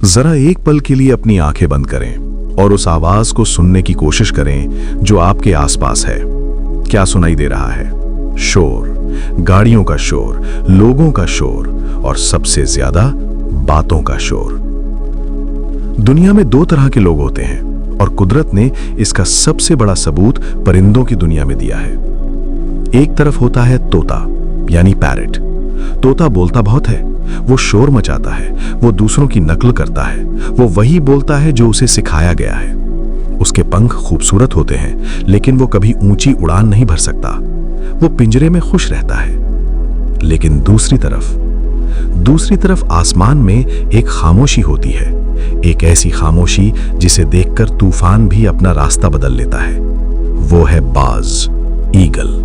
जरा एक पल के लिए अपनी आंखें बंद करें और उस आवाज को सुनने की कोशिश करें जो आपके आसपास है। क्या सुनाई दे रहा है? शोर, गाड़ियों का शोर, लोगों का शोर और सबसे ज्यादा बातों का शोर। दुनिया में दो तरह के लोग होते हैं और कुदरत ने इसका सबसे बड़ा सबूत परिंदों की दुनिया में दिया है। एक तरफ होता है तोता यानी पैरट। तोता बोलता बहुत है, वो शोर मचाता है, वो दूसरों की नकल करता है, वो वही बोलता है जो उसे सिखाया गया है। उसके पंख खूबसूरत होते हैं लेकिन वो कभी ऊंची उड़ान नहीं भर सकता। वो पिंजरे में खुश रहता है। लेकिन दूसरी तरफ आसमान में एक खामोशी होती है, एक ऐसी खामोशी जिसे देखकर तूफान भी अपना रास्ता बदल लेता है। वो है बाज, ईगल।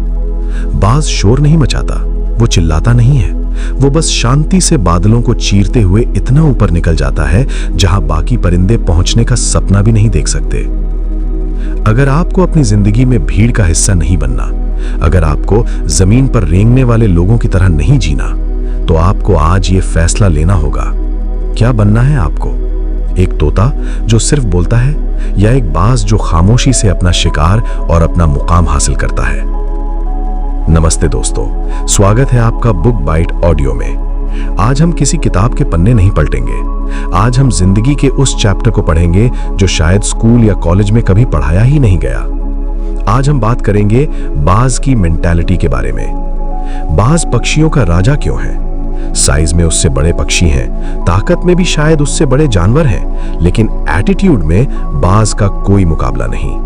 बाज शोर नहीं मचाता, वो चिल्लाता नहीं है, वो बस शांति से बादलों को चीरते हुए इतना ऊपर निकल जाता है जहां बाकी परिंदे पहुंचने का सपना भी नहीं देख सकते। अगर आपको अपनी जिंदगी में भीड़ का हिस्सा नहीं बनना, अगर आपको जमीन पर रेंगने वाले लोगों की तरह नहीं जीना, तो आपको आज ये फैसला लेना होगा। क्या बनना है आपको? एक तोता जो सिर्फ बोलता है या एक बाज जो खामोशी से अपना शिकार और अपना मुकाम हासिल करता है? नमस्ते दोस्तों, स्वागत है आपका बुक बाइट ऑडियो में। आज हम किसी किताब के पन्ने नहीं पलटेंगे। आज हम जिंदगी के उस चैप्टर को पढ़ेंगे जो शायद स्कूल या कॉलेज में कभी पढ़ाया ही नहीं गया। आज हम बात करेंगे बाज की मेंटालिटी के बारे में। बाज पक्षियों का राजा क्यों है? साइज में उससे बड़े पक्षी हैं, ताकत में भी शायद उससे बड़े जानवर हैं, लेकिन एटीट्यूड में बाज का कोई मुकाबला नहीं।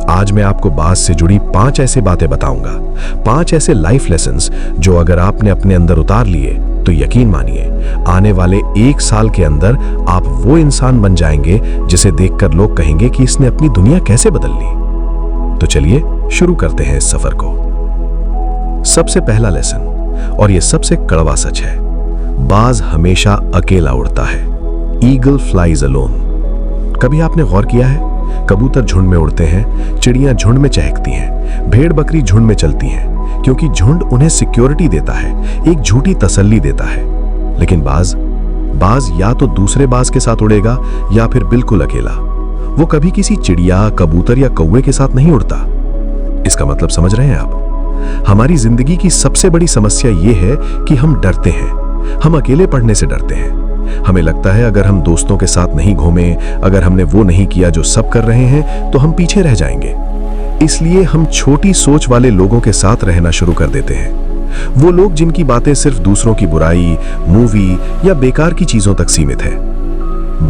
आज मैं आपको बाज से जुड़ी 5 ऐसे बातें बताऊंगा, 5 ऐसे लाइफ लेसन्स जो अगर आपने अपने अंदर उतार लिए तो यकीन मानिए आने वाले 1 साल के अंदर आप वो इंसान बन जाएंगे जिसे देखकर लोग कहेंगे कि इसने अपनी दुनिया कैसे बदल ली। तो चलिए शुरू करते हैं इस सफर को। सबसे पहला लेसन, और यह सबसे कड़वा सच है, बाज हमेशा अकेला उड़ता है। Eagle flies alone. कभी आपने गौर किया है? कबूतर झुंड में उड़ते हैं, चिड़ियां झुंड में चहकती हैं, भेड़ बकरी झुंड में चलती हैं, क्योंकि झुंड उन्हें सिक्योरिटी देता है, एक झूठी तसल्ली देता है। लेकिन बाज या तो दूसरे बाज के साथ उड़ेगा या फिर बिल्कुल अकेला। वो कभी किसी चिड़िया, कबूतर या कौवे के साथ नहीं उड़ता। इसका मतलब समझ रहे हैं आप? हमारी जिंदगी की सबसे बड़ी समस्या ये है कि हम डरते हैं। हम अकेले पढ़ने से डरते हैं। हमें लगता है अगर हम दोस्तों के साथ नहीं घूमे, अगर हमने वो नहीं किया जो सब कर रहे हैं, तो हम पीछे रह जाएंगे। इसलिए हम छोटी सोच वाले लोगों के साथ रहना शुरू कर देते हैं। वो लोग जिनकी बातें सिर्फ दूसरों की बुराई, मूवी या बेकार की चीजों तक सीमित है।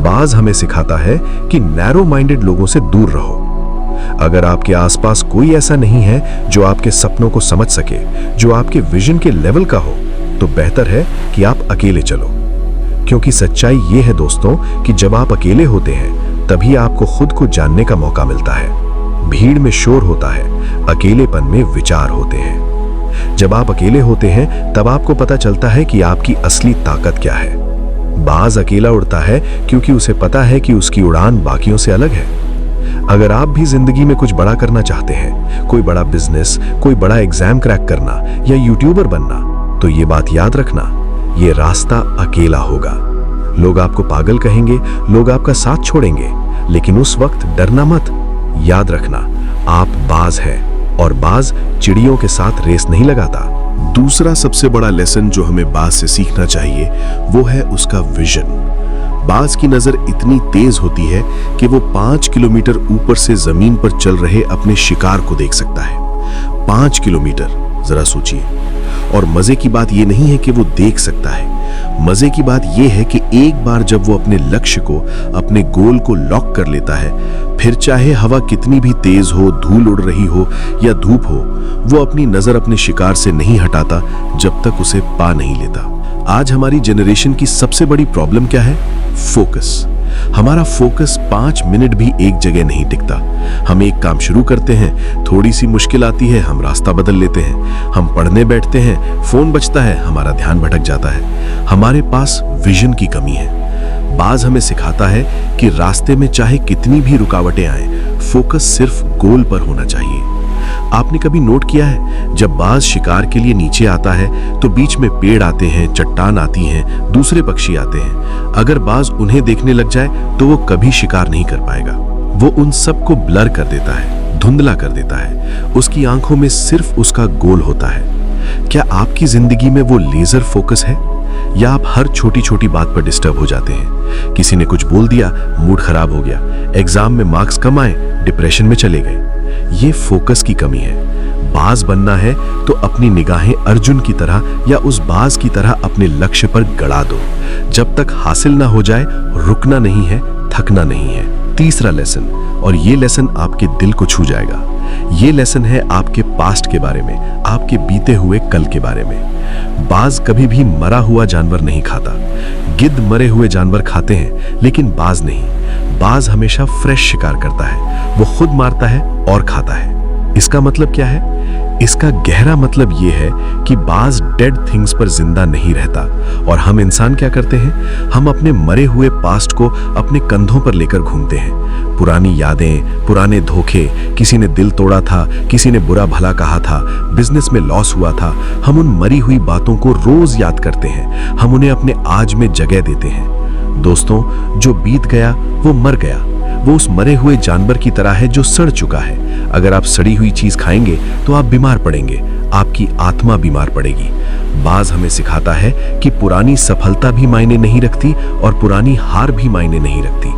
बाज हमें सिखाता है कि नैरो माइंडेड लोगों से दूर रहो। अगर आपके आसपास कोई ऐसा नहीं है जो आपके सपनों को समझ सके, जो आपके विजन के लेवल का हो, तो बेहतर है कि आप अकेले चलो। क्योंकि सच्चाई ये है दोस्तों कि जब आप अकेले होते हैं तभी आपको खुद को जानने का मौका मिलता है। भीड़ में शोर होता है, अकेलेपन में विचार होते हैं। जब आप अकेले होते हैं तब आपको पता चलता है कि आपकी असली ताकत क्या है। बाज अकेला उड़ता है क्योंकि उसे पता है कि उसकी उड़ान बाकियों से अलग है। अगर आप भी जिंदगी में कुछ बड़ा करना चाहते हैं, कोई बड़ा बिजनेस, कोई बड़ा एग्जाम क्रैक करना या यूट्यूबर बनना, तो ये बात याद रखना, ये रास्ता अकेला होगा। लोग आपको पागल कहेंगे, लोग आपका साथ छोड़ेंगे, लेकिन उस वक्त डरना मत। याद रखना, आप बाज हैं और बाज चिड़ियों के साथ रेस नहीं लगाता। दूसरा सबसे बड़ा लेसन जो हमें बाज से सीखना चाहिए वो है उसका विजन। बाज की नजर इतनी तेज होती है कि वो 5 किलोमीटर ऊपर से जमीन पर चल रहे अपने शिकार को देख सकता है। 5 किलोमीटर, जरा सोचिए। और मजे की बात यह नहीं है कि वो देख सकता है, मजे की बात यह है कि एक बार जब वो अपने लक्ष्य को, अपने गोल को लॉक कर लेता है, फिर चाहे हवा कितनी भी तेज हो, धूल उड़ रही हो या धूप हो, वो अपनी नजर अपने शिकार से नहीं हटाता जब तक उसे पा नहीं लेता। आज हमारी जनरेशन की सबसे बड़ी प्रॉब्लम क्या है? फोकस। हमारा फोकस 5 मिनट भी एक जगह नहीं टिकता। हम एक काम शुरू करते हैं, थोड़ी सी मुश्किल आती है, हम रास्ता बदल लेते हैं। हम पढ़ने बैठते हैं, फोन बजता है, हमारा ध्यान भटक जाता है। हमारे पास विजन की कमी है। बाज हमें सिखाता है कि रास्ते में चाहे कितनी भी रुकावटें आए, फोकस सिर्फ गोल पर होना चाहिए। आपने कभी नोट किया है, जब बाज शिकार के लिए नीचे आता है तो बीच में पेड़ आते हैं, चट्टान आती हैं, दूसरे पक्षी आते हैं। अगर बाज उन्हें देखने लग जाए तो वो कभी शिकार नहीं कर पाएगा। वो उन सबको ब्लर कर देता है, धुंधला कर देता है। उसकी आंखों में सिर्फ उसका गोल होता है। क्या आपकी जिंदगी में वो लेजर फोकस है, या आप हर छोटी छोटी बात पर डिस्टर्ब हो जाते हैं? किसी ने कुछ बोल दिया, मूड खराब हो गया, एग्जाम में मार्क्स कम आए, डिप्रेशन में चले गए। ये फोकस की कमी है। बाज बनना है तो अपनी निगाहें अर्जुन की तरह या उस बाज की तरह अपने लक्ष्य पर गड़ा दो। जब तक हासिल ना हो जाए, रुकना नहीं है, थकना नहीं है। तीसरा लेसन, और ये लेसन आपके दिल को छू जाएगा। ये लेसन है आपके पास्ट के बारे में, आपके बीते हुए कल के बारे में। बाज कभी भी मरा हुआ जानवर नहीं खाता। गिद्ध मरे हुए जानवर खाते हैं, लेकिन बाज नहीं। बाज हमेशा फ्रेश शिकार करता है। वो खुद मारता है और खाता है। इसका मतलब क्या है? इसका गहरा मतलब ये है कि बाज डेड थिंग्स पर जिंदा नहीं रहता। और हम इंसान क्या करते हैं? हम अपने मरे हुए पास्ट को अपने कंधों पर लेकर घूमते हैं। पुरानी यादें, पुराने धोखे, किसी ने दिल तोड़ा था, किसी ने बुरा भला कहा था, बिजनेस में लॉस हुआ था। हम उन मरी हुई बातों को रोज याद करते हैं। हम उन्हें अपने आज में जगह देते हैं। दोस्तों, जो बीत गया वो मर गया। वो उस मरे हुए जानवर की तरह है जो सड़ चुका है। अगर आप सड़ी हुई चीज खाएंगे तो आप बीमार पड़ेंगे, आपकी आत्मा बीमार पड़ेगी। बाज हमें सिखाता है कि पुरानी सफलता भी मायने नहीं रखती और पुरानी हार भी मायने नहीं रखती।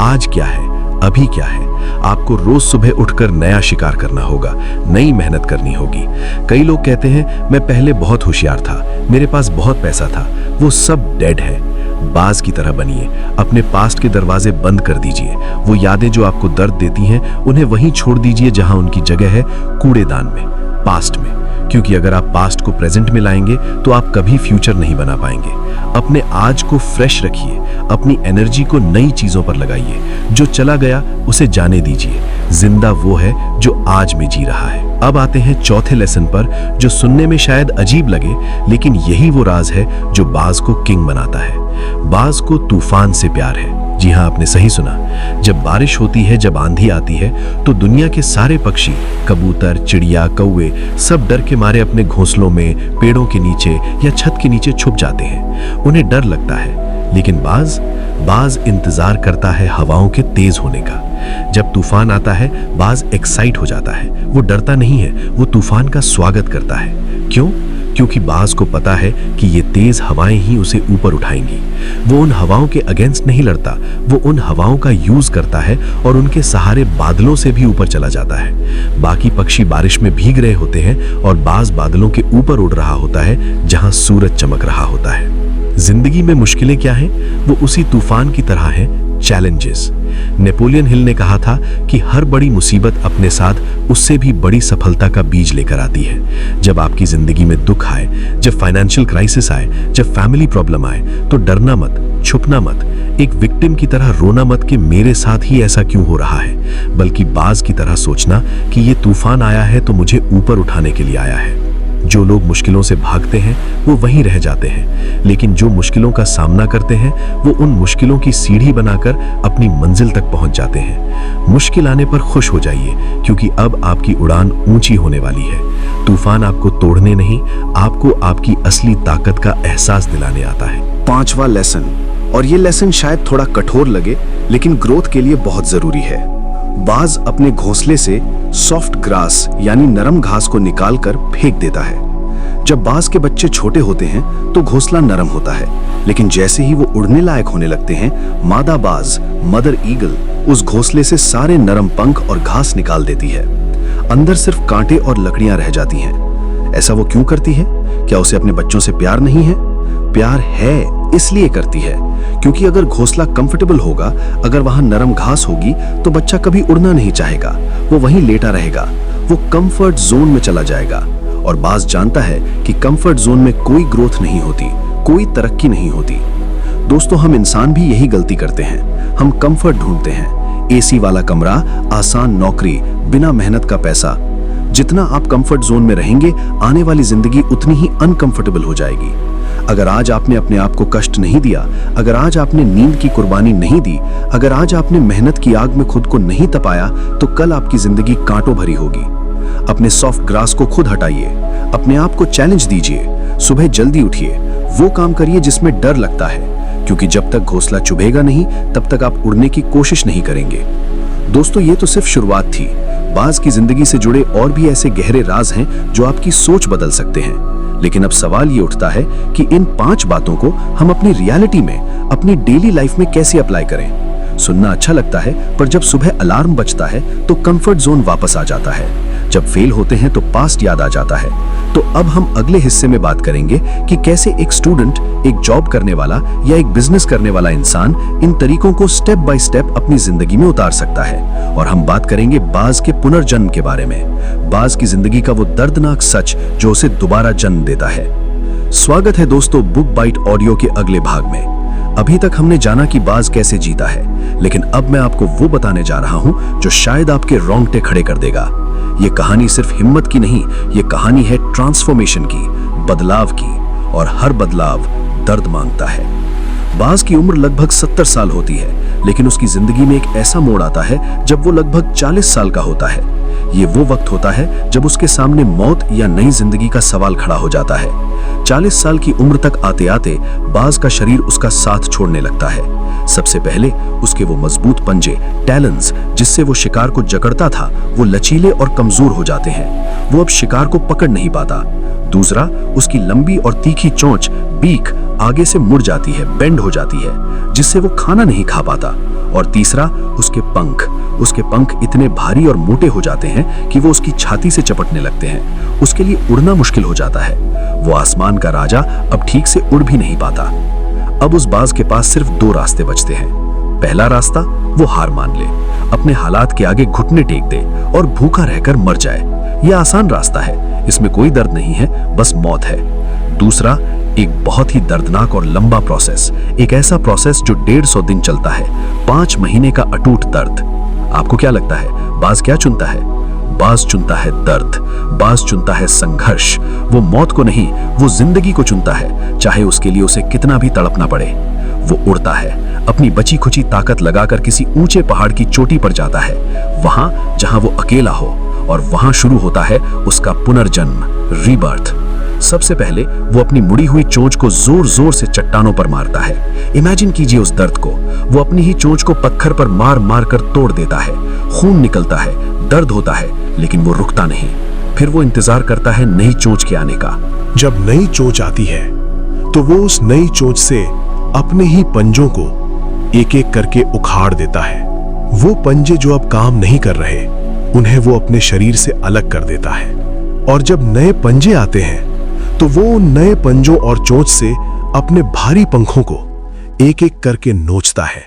आज क्या है, अभी क्या है, आपको रोज सुबह उठकर नया शिकार करना होगा, नई मेहनत करनी होगी। कई लोग कहते हैं, मैं पहले बहुत होशियार था, मेरे पास बहुत पैसा था। वो सब डेड है। बाज की तरह बनिए, अपने पास्ट के दरवाजे बंद कर दीजिए। वो यादें जो आपको दर्द देती हैं, उन्हें वहीं छोड़ दीजिए जहां उनकी जगह है, कूड़ेदान में, पास्ट में। क्योंकि अगर आप पास्ट को प्रेजेंट में लाएंगे तो आप कभी फ्यूचर नहीं बना पाएंगे। अपने आज को फ्रेश रखिए, अपनी एनर्जी को नई चीजों पर लगाइए। जो चला गया उसे जाने दीजिए। जिंदा वो है जो आज में जी रहा है। अब आते हैं चौथे लेसन पर, जो सुनने में शायद अजीब लगे, लेकिन यही वो राज है जो बाज को किंग बनाता है। बाज को तूफान से प्यार है। जी हाँ, आपने सही सुना। जब बारिश होती है, जब आंधी आती है, तो दुनिया के सारे पक्षी, कबूतर, चिड़िया, कौवे, सब डर के मारे अपने घोंसलों में, पेड़ों के नीचे या छत के नीचे छुप जाते हैं। उन्हें डर लगता है। लेकिन बाज इंतजार करता है हवाओं के तेज होने का। जब तूफान आता है, बाज एक्साइट हो जाता है। वो डरता नहीं है, वो तूफान का स्वागत करता है। क्यों? क्योंकि बाज को पता है कि ये तेज हवाएं ही उसे ऊपर उठाएंगी। वो उन हवाओं के अगेंस्ट नहीं लड़ता, वो उन हवाओं का यूज करता है और उनके सहारे बादलों से भी ऊपर चला जाता है। बाकी पक्षी बारिश में भीग रहे होते हैं और बाज बादलों के ऊपर उड़ रहा होता है जहां सूरज चमक रहा होता है। जिंदगी में मुश्किलें क्या हैं? वो उसी तूफान की तरह हैं, चैलेंजेस। नेपोलियन हिल ने कहा था कि हर बड़ी मुसीबत अपने साथ उससे भी बड़ी सफलता का बीज लेकर आती है। जब आपकी जिंदगी में दुख आए, जब फाइनेंशियल क्राइसिस आए, जब फैमिली प्रॉब्लम आए, तो डरना मत, छुपना मत, एक विक्टिम की तरह रोना मत कि मेरे साथ ही ऐसा क्यों हो रहा है, बल्कि बाज की तरह सोचना कि ये तूफान आया है तो मुझे ऊपर उठाने के लिए आया है। जो लोग मुश्किलों से भागते हैं वो वहीं रह जाते हैं, लेकिन जो मुश्किलों का सामना करते हैं वो उन मुश्किलों की सीढ़ी बनाकर अपनी मंजिल तक पहुंच जाते हैं। मुश्किल आने पर खुश हो जाइए, क्योंकि अब आपकी उड़ान ऊंची होने वाली है। तूफान आपको तोड़ने नहीं, आपको आपकी असली ताकत का एहसास दिलाने आता है। पांचवा लेसन, और ये लेसन शायद थोड़ा कठोर लगे, लेकिन ग्रोथ के लिए बहुत जरूरी है। बाज अपने घोंसले से सॉफ्ट ग्रास यानी नरम घास को निकालकर फेंक देता है। जब बाज के बच्चे छोटे होते हैं तो घोंसला नरम होता है, लेकिन जैसे ही वो उड़ने लायक होने लगते हैं, मादा बाज, मदर ईगल, उस घोंसले से सारे नरम पंख और घास निकाल देती है। अंदर सिर्फ कांटे और लकड़ियां रह जाती हैं। ऐसा वो क्यों करती है? क्या उसे अपने बच्चों से प्यार नहीं है? प्यार है, इसलिए करती है क्योंकि अगर घोंसला कंफर्टेबल होगा, अगर वहां नरम घास होगी, तो बच्चा कभी उड़ना नहीं चाहेगा, वो वहीं लेटा रहेगा, वो कंफर्ट जोन में चला जाएगा। और बाज जानता है कि कंफर्ट जोन में कोई ग्रोथ नहीं होती, कोई तरक्की नहीं होती। दोस्तों, हम इंसान भी यही गलती करते हैं। हम कंफर्ट ढूंढते हैं, एसी वाला कमरा, आसान नौकरी, बिना मेहनत का पैसा। जितना आप कंफर्ट जोन में रहेंगे, आने वाली जिंदगी उतनी ही अनकंफर्टेबल हो जाएगी। अगर आज आपने अपने आप को कष्ट नहीं दिया, अगर आज आपने नींद की कुर्बानी नहीं दी, अगर आज आपने मेहनत की आग में खुद को नहीं तपाया, तो कल आपकी जिंदगी कांटों भरी होगी। अपने सॉफ्ट ग्रास को खुद हटाइए, अपने आप को चैलेंज दीजिए, सुबह जल्दी उठिए, वो काम करिए जिसमें डर लगता है, क्योंकि जब तक घोंसला चुभेगा नहीं तब तक आप उड़ने की कोशिश नहीं करेंगे। दोस्तों, ये तो सिर्फ शुरुआत थी। बाज की जिंदगी से जुड़े और भी ऐसे गहरे राज हैं जो आपकी सोच बदल सकते हैं। लेकिन अब सवाल ये उठता है कि इन 5 बातों को हम अपनी रियलिटी में, अपनी डेली लाइफ में कैसे अप्लाई करें। सुनना अच्छा लगता है, पर जब सुबह अलार्म बजता है तो कंफर्ट जोन वापस आ जाता है। जब फेल होते हैं तो पास्ट याद आ जाता है। तो अब हम अगले हिस्से में बात करेंगे कि कैसे एक स्टूडेंट, एक जॉब करने वाला या एक बिजनेस करने वाला इंसान इन तरीकों को स्टेप बाय स्टेप अपनी जिंदगी में उतार सकता है। और हम बात करेंगे बाज के पुनर्जन्म के बारे में, बाज की जिंदगी का वो दर्दनाक सच जो उसे दोबारा जन्म देता है। स्वागत है दोस्तों बुक बाइट ऑडियो के अगले भाग में। अभी तक हमने जाना कि बाज कैसे जीता है, लेकिन अब मैं आपको वो बताने जा रहा हूं जो शायद आपके रोंगटे खड़े कर देगा। ये कहानी सिर्फ हिम्मत की नहीं, ये कहानी है ट्रांसफॉर्मेशन की, बदलाव की, और हर बदलाव दर्द मांगता है। बाज की उम्र लगभग 70 साल होती है, लेकिन उसकी जिंदगी में एक ऐसा मोड़ आता है जब वो लगभग 40 साल का होता है। ये वो वक्त होता है जब उसके सामने मौत या नई जिंदगी का सवाल खड़ा हो जाता है। 40 साल की उम्र तक आते आते बाज का शरीर उसका साथ छोड़ने लगता है। सबसे पहले उसके वो मजबूत पंजे, टैलेंस, जिससे वो शिकार को जकड़ता था, वो लचीले और कमजोर हो जाते हैं। वो अब शिकार को पकड़ नहीं पाता। दूसरा, उसकी लंबी और तीखी चोंच, बीक, आगे से मुड़ जाती है, बेंड हो जाती है, जिससे वो खाना नहीं खा पाता। और तीसरा, उसके पंख इतने भारी और मोटे हो जाते हैं कि वो उसकी छाती से चपटने लगते हैं। उसके लिए उड़ना मुश्किल हो जाता है। वो आसमान का राजा अब ठीक से उड़ भी नहीं पाता। अब उस बाज के पास सिर्फ 2 रास्ते बचते हैं। पहला रास्ता, वो हार मान ले, अपने हालात के आगे घुटने टेक दे और भूखा रहकर मर जाए। यह आसान रास्ता है, इसमें कोई दर्द नहीं है, बस मौत है। दूसरा, एक बहुत ही दर्दनाक और लंबा प्रोसेस, एक ऐसा प्रोसेस जो 150 दिन चलता है, 5 महीने का अटूट दर्द। आपको क्या लगता है बाज क्या चुनता है? बाज चुनता है दर्द, बाज चुनता है संघर्ष। वो मौत को नहीं, वो जिंदगी को चुनता है, चाहे उसके लिए उसे कितना भी तड़पना पड़े। वो उड़ता है, अपनी बची खुची ताकत लगाकर किसी ऊंचे पहाड़ की चोटी पर जाता है, वहां जहां वो अकेला हो, और वहां शुरू होता है उसका पुनर्जन्म, रीबर्थ। सबसे पहले वो अपनी मुड़ी हुई चोंच को जोर जोर से चट्टानों पर मारता है। इमेजिन कीजिए उस दर्द को। वो अपनी ही चोंच को पत्थर पर मार मार कर तोड़ देता है। खून निकलता है, दर्द होता है, लेकिन वो रुकता नहीं। फिर वो इंतजार करता है नई चोंच के आने का। जब नई चोंच आती है तो वो उस नई चोंच से अपने ही पंजों को एक एक करके उखाड़ देता है। वो पंजे जो अब काम नहीं कर रहे, उन्हें वो अपने शरीर से अलग कर देता है। और जब नए पंजे आते हैं तो वो उन नए पंजों और चोंच से अपने भारी पंखों को एक एक करके नोचता है,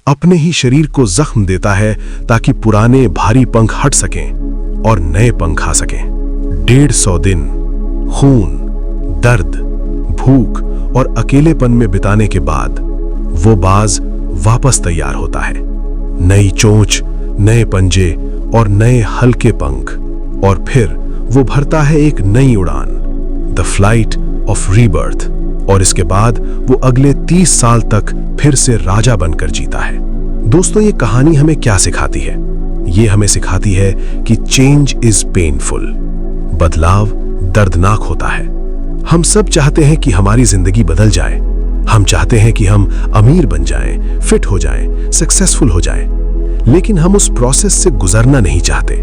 अपने ही शरीर को जख्म देता है ताकि पुराने भारी पंख हट सकें और नए पंख आ सकें। 150 दिन खून, दर्द, भूख और अकेलेपन में बिताने के बाद वो बाज वापस तैयार होता है। नई चोंच, नए पंजे और नए हल्के पंख, और फिर वो भरता है एक नई उड़ान, द फ्लाइट ऑफ रीबर्थ। और इसके बाद वो अगले 30 साल तक फिर से राजा बनकर जीता है। दोस्तों, ये कहानी हमें क्या सिखाती है? ये हमें सिखाती है कि चेंज इज पेनफुल, बदलाव दर्दनाक होता है। हम सब चाहते हैं कि हमारी जिंदगी बदल जाए। हम चाहते हैं कि हम अमीर बन जाएं, फिट हो जाएं, सक्सेसफुल हो जाएं, लेकिन हम उस प्रोसेस से गुजरना नहीं चाहते।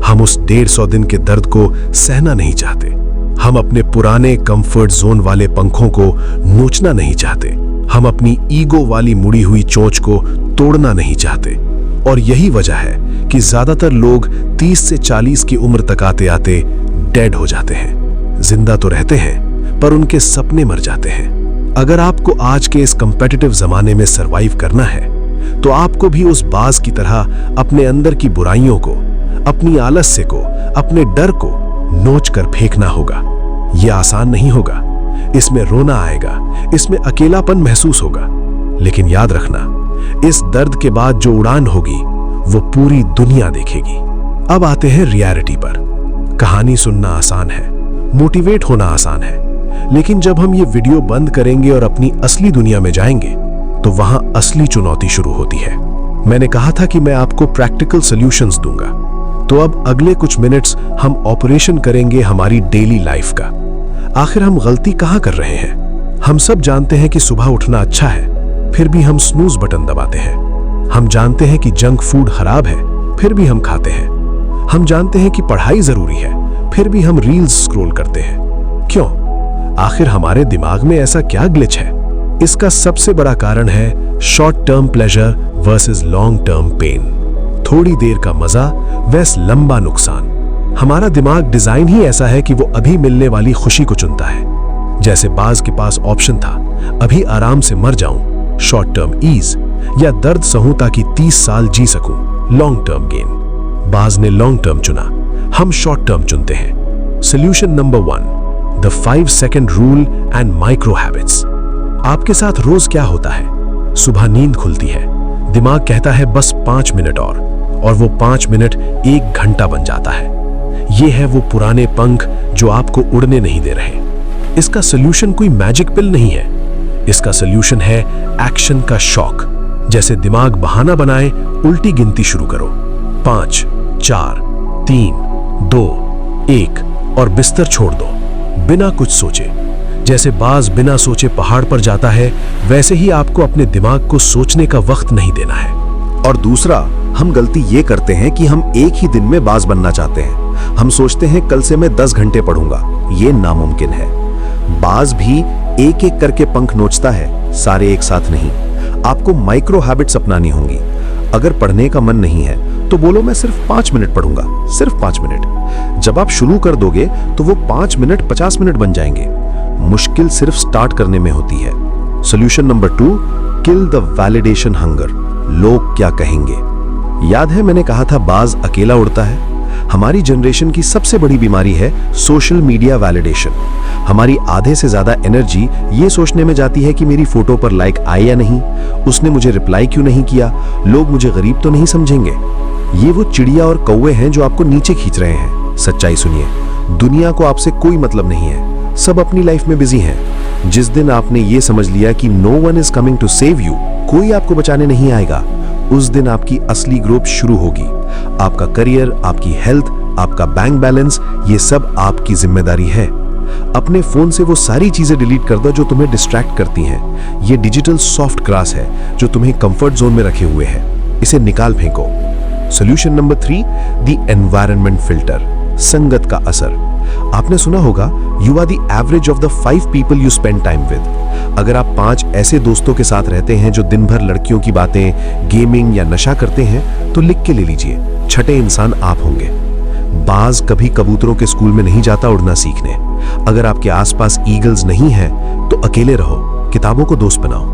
हम उस 150 दिन के दर्द को सहना नहीं चाहते। हम अपने पुराने कंफर्ट जोन वाले पंखों को नोचना नहीं चाहते। हम अपनी ईगो वाली मुड़ी हुई चोंच को तोड़ना नहीं चाहते। और यही वजह है कि ज्यादातर लोग 30 से 40 की उम्र तक आते आते डेड हो जाते हैं। जिंदा तो रहते हैं, पर उनके सपने मर जाते हैं। अगर आपको आज के इस कंपेटिटिव जमाने में सरवाइव करना है, तो आपको भी उस बाज की तरह अपने अंदर की बुराइयों को, अपनी आलस्य को, अपने डर को नोच कर फेंकना होगा। यह आसान नहीं होगा, इसमें रोना आएगा, इसमें अकेलापन महसूस होगा, लेकिन याद रखना, इस दर्द के बाद जो उड़ान होगी वो पूरी दुनिया देखेगी। अब आते हैं रियलिटी पर। कहानी सुनना आसान है, मोटिवेट होना आसान है, लेकिन जब हम ये वीडियो बंद करेंगे और अपनी असली दुनिया में जाएंगे, तो वहां असली चुनौती शुरू होती है। मैंने कहा था कि मैं आपको प्रैक्टिकल सॉल्यूशंस दूंगा, तो अब अगले कुछ मिनट्स हम ऑपरेशन करेंगे हमारी डेली लाइफ का। आखिर हम गलती कहाँ कर रहे हैं? हम सब जानते हैं कि सुबह उठना अच्छा है, फिर भी हम स्नूज बटन दबाते हैं। हम जानते हैं कि जंक फूड खराब है, फिर भी हम खाते हैं। हम जानते हैं कि पढ़ाई जरूरी है, फिर भी हम रील्स स्क्रॉल करते हैं। क्यों? आखिर हमारे दिमाग में ऐसा क्या ग्लिच है? इसका सबसे बड़ा कारण है short term pleasure versus long term pain. थोड़ी देर का मजा वैस लंबा नुकसान। हमारा दिमाग डिजाइन ही ऐसा है कि वो अभी मिलने वाली खुशी को चुनता है। जैसे बाज के पास ऑप्शन था, अभी आराम से मर जाऊं, शॉर्ट टर्म ईज, या दर्द सहूं ताकि 30 साल जी सकूं, लॉन्ग टर्म गेन। बाज ने लॉन्ग टर्म चुना, हम शॉर्ट टर्म चुनते हैं। Solution number 1, the 5 second rule and micro habits. आपके साथ रोज क्या होता है? सुबह नींद खुलती है, दिमाग कहता है बस 5 मिनट और वो 5 मिनट 1 घंटा बन जाता है। ये है वो पुराने पंख जो आपको उड़ने नहीं दे रहे। इसका सोल्यूशन कोई मैजिक पिल नहीं है, इसका सोल्यूशन है एक्शन का शॉक। जैसे दिमाग बहाना बनाए, उल्टी गिनती शुरू करो, 5, 4, 3, 2, 1 और बिस्तर छोड़ दो बिना कुछ सोचे। जैसे बाज बिना सोचे पहाड़ पर जाता है, वैसे ही आपको अपने दिमाग को सोचने का वक्त नहीं देना है। और दूसरा, हम गलती ये करते हैं कि हम एक ही दिन में बाज बनना चाहते हैं। हम सोचते हैं कल से मैं 10 घंटे पढ़ूंगा, ये नामुमकिन है। बाज भी एक एक करके पंख नोचता है, सारे एक साथ नहीं। आपको माइक्रो हैबिट्स अपनानी होंगी। अगर पढ़ने का मन नहीं है तो बोलो मैं सिर्फ 5 मिनट पढ़ूंगा, सिर्फ 5 मिनट। जब आप शुरू कर दोगे तो वो 5 मिनट 50 मिनट बन जाएंगे। मुश्किल सिर्फ स्टार्ट करने में होती है। Solution number 2, kill the validation hunger. लोग क्या कहेंगे? याद है मैंने कहा था बाज अकेला उड़ता है? हमारी जनरेशन की सबसे बड़ी बीमारी है सोशल मीडिया वैलिडेशन। हमारी आधे से ज्यादा एनर्जी ये सोचने में जाती है कि मेरी फोटो पर लाइक आए या नहीं, उसने मुझे रिप्लाई क्यों नहीं किया, लोग मुझे गरीब तो नहीं समझेंगे। ये वो चिड़िया और कौवे हैं जो आपको नीचे खींच रहे हैं। सच्चाई सुनिए, दुनिया को आपसे कोई मतलब नहीं है, सब अपनी लाइफ में बिजी हैं। जिस दिन आपने ये समझ लिया कि no one is coming to save you, कोई आपको बचाने नहीं आएगा, उस दिन आपकी असली ग्रोथ शुरू होगी। आपका करियर, आपकी हेल्थ, आपका बैंक बैलेंस, ये सब आपकी जिम्मेदारी है। अपने फोन से वो सारी चीजें डिलीट कर दो जो तुम्हें डिस्ट्रैक्ट करती हैं। ये डिजिटल सॉफ्ट ग्रास है जो तुम्हें कंफर्ट जोन में रखे हुए है, इसे निकाल फेंको। Solution number 3, the environment filter, संगत का असर। आपने सुना होगा, you are the average of the 5 people you spend time with. अगर आप 5 ऐसे दोस्तों के साथ रहते हैं जो दिन भर लड़कियों की बातें, गेमिंग या नशा करते हैं, तो लिख के ले लीजिए, छठे इंसान आप होंगे। बाज कभी कबूतरों के स्कूल में नहीं जाता उड़ना सीखने। अगर आपके आसपास ईगल्स नहीं है तो अकेले रहो, किताबों को दोस्त बनाओ,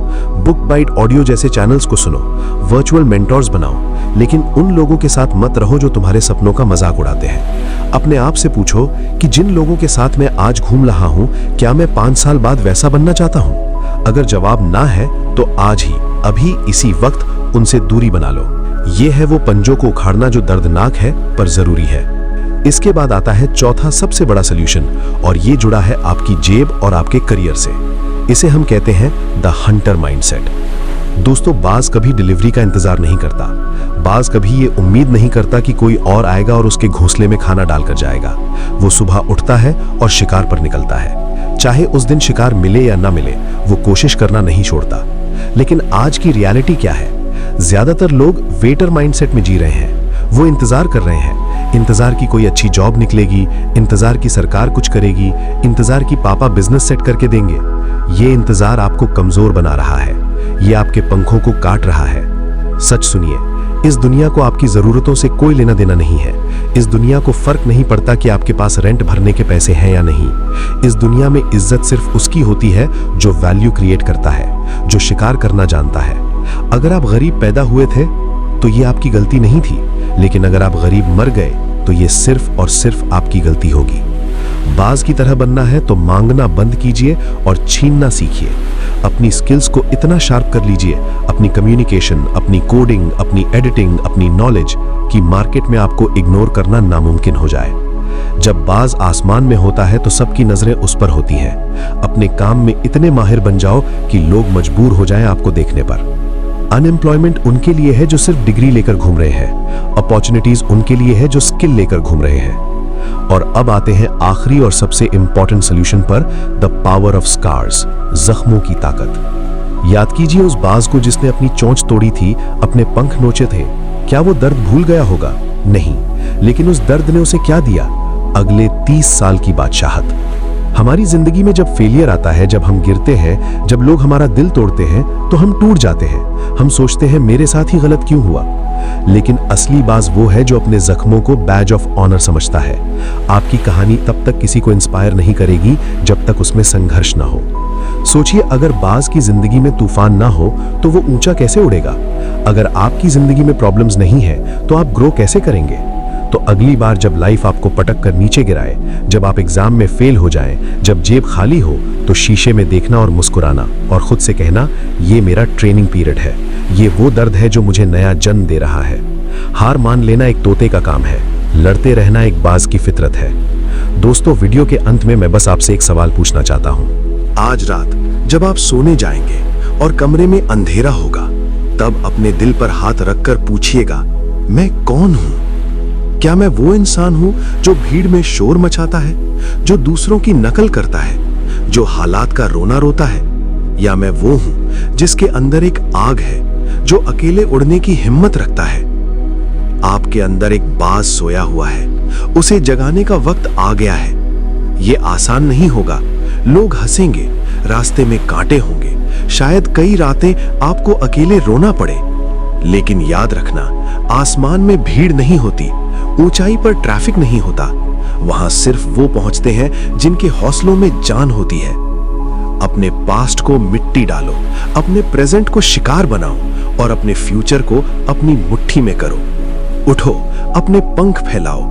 बुक बाइट ऑडियो जैसे चैनल्स को सुनो, वर्चुअल मेंटोर्स बनाओ, लेकिन उन लोगों के साथ मत रहो जो तुम्हारे सपनों का मजाक उड़ाते हैं। अपने आप से पूछो कि जिन लोगों के साथ मैं आज घूम रहा हूं, क्या मैं 5 साल बाद वैसा बनना चाहता हूं? अगर जवाब ना है तो आज ही, अभी इसी वक्त उनसे दूरी बना लो। यह है वो पंजों को उखाड़ना जो दर्दनाक है पर जरूरी है। इसके बाद आता है चौथा सबसे बड़ा सोल्यूशन, और ये जुड़ा है आपकी जेब और आपके करियर से। इसे हम कहते हैं द हंटर माइंडसेट। दोस्तों, बाज कभी डिलीवरी का इंतजार नहीं करता। बाज कभी ये उम्मीद नहीं करता कि कोई और आएगा और उसके घोंसले में खाना डालकर जाएगा। वो सुबह उठता है और शिकार पर निकलता है। चाहे उस दिन शिकार मिले या ना मिले, वो कोशिश करना नहीं छोड़ता। लेकिन आज की रियलिटी क्या है? ज्यादातर लोग वेटर माइंडसेट में जी रहे हैं। वो इंतजार कर रहे हैं, इंतजार की कोई अच्छी जॉब निकलेगी, इंतजार की सरकार कुछ करेगी, इंतजार की पापा बिजनेस सेट करके देंगे। ये इंतजार आपको कमजोर बना रहा है, ये आपके पंखों को काट रहा है। सच सुनिए, इस दुनिया को आपकी जरूरतों से कोई लेना देना नहीं है। इस दुनिया को फर्क नहीं पड़ता कि आपके पास रेंट भरने के पैसे हैं या नहीं। इस दुनिया में इज्जत सिर्फ उसकी होती है जो वैल्यू क्रिएट करता है, जो शिकार करना जानता है। अगर आप गरीब पैदा हुए थे तो ये आपकी गलती नहीं थी, लेकिन अगर आप गरीब मर गए तो ये सिर्फ और सिर्फ आपकी गलती होगी। बाज की तरह बनना है तो मांगना बंद कीजिए और छीनना सीखिए। अपनी स्किल्स को इतना शार्प कर लीजिए, अपनी कम्युनिकेशन, अपनी कोडिंग, अपनी एडिटिंग, अपनी नॉलेज, कि मार्केट में आपको इग्नोर करना नामुमकिन हो जाए। जब बाज आसमान में होता है तो सबकी नजरें उस पर होती हैं। अपने काम में इतने माहिर बन जाओ कि लोग मजबूर हो जाएं आपको देखने पर। अनएम्प्लॉयमेंट उनके लिए है जो सिर्फ डिग्री लेकर घूम रहे हैं, अपॉर्चुनिटीज उनके लिए है जो स्किल लेकर घूम रहे हैं। और अब आते हैं आखिरी और सबसे इंपॉर्टेंट सॉल्यूशन पर, द पावर ऑफ स्कार्स, जख्मों की ताकत। याद कीजिए उस बाज को जिसने अपनी चोंच तोड़ी थी, अपने पंख नोचे थे। क्या वो दर्द भूल गया होगा? नहीं, लेकिन उस दर्द ने उसे क्या दिया? अगले 30 साल की बादशाहत। हमारी जिंदगी में जब फेलियर आता है, जब हम गिरते हैं, जब लोग हमारा दिल तोड़ते हैं, तो हम टूट जाते हैं। हम सोचते हैं मेरे साथ ही गलत क्यों हुआ? लेकिन असली बाज वो है जो अपने जख्मों को बैज ऑफ ऑनर समझता है। आपकी कहानी तब तक किसी को इंस्पायर नहीं करेगी जब तक उसमें संघर्ष ना हो। सोचिए, अगर बाज की जिंदगी में तूफान ना हो तो वो ऊंचा कैसे उड़ेगा? अगर आपकी जिंदगी में प्रॉब्लम्स नहीं है तो आप ग्रो कैसे करेंगे? तो अगली बार जब लाइफ आपको पटक कर नीचे गिराए, जब आप एग्जाम में फेल हो जाएं, जब जेब खाली हो, तो शीशे में देखना और मुस्कुराना और खुद से कहना, ये मेरा ट्रेनिंग पीरियड है, ये वो दर्द है जो मुझे नया जन्म दे रहा है। हार मान लेना एक तोते का काम है, लड़ते रहना एक बाज की फितरत है। दोस्तों, वीडियो के अंत में मैं बस आपसे एक सवाल पूछना चाहता हूं। आज रात जब आप सोने जाएंगे और कमरे में अंधेरा होगा, तब अपने दिल पर हाथ रखकर पूछिएगा, मैं कौन हूं? क्या मैं वो इंसान हूं जो भीड़ में शोर मचाता है, जो दूसरों की नकल करता है, जो हालात का रोना रोता है? या मैं वो हूं जिसके अंदर एक आग है, जो अकेले उड़ने की हिम्मत रखता है? आपके अंदर एक बाज सोया हुआ है, उसे जगाने का वक्त आ गया है। ये आसान नहीं होगा, लोग हंसेंगे, रास्ते में कांटे होंगे, शायद कई रातें आपको अकेले रोना पड़े। लेकिन याद रखना, आसमान में भीड़ नहीं होती, ऊंचाई पर ट्रैफिक नहीं होता, वहां सिर्फ वो पहुंचते हैं जिनके हौसलों में जान होती है। अपने पास्ट को मिट्टी डालो, अपने प्रेजेंट को शिकार बनाओ और अपने फ्यूचर को अपनी मुट्ठी में करो। उठो, अपने पंख फैलाओ,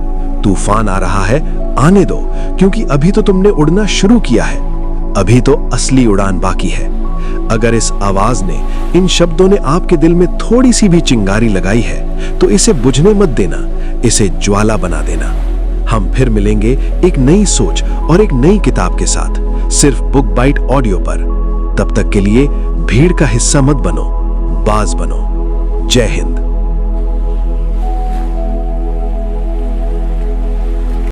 तूफान आ रहा है, आने दो, क्योंकि अभी तो तुमने उड़ना शुरू किया है, अभी तो असली उड़ान बाकी है। अगर इस आवाज ने, इन शब्दों ने आपके दिल में थोड़ी सी भी चिंगारी लगाई है, तो इसे बुझने मत देना, इसे ज्वाला बना देना। हम फिर मिलेंगे एक नई सोच और एक नई किताब के साथ, सिर्फ बुक बाइट ऑडियो पर। तब तक के लिए भीड़ का हिस्सा मत बनो, बाज बनो। जय हिंद।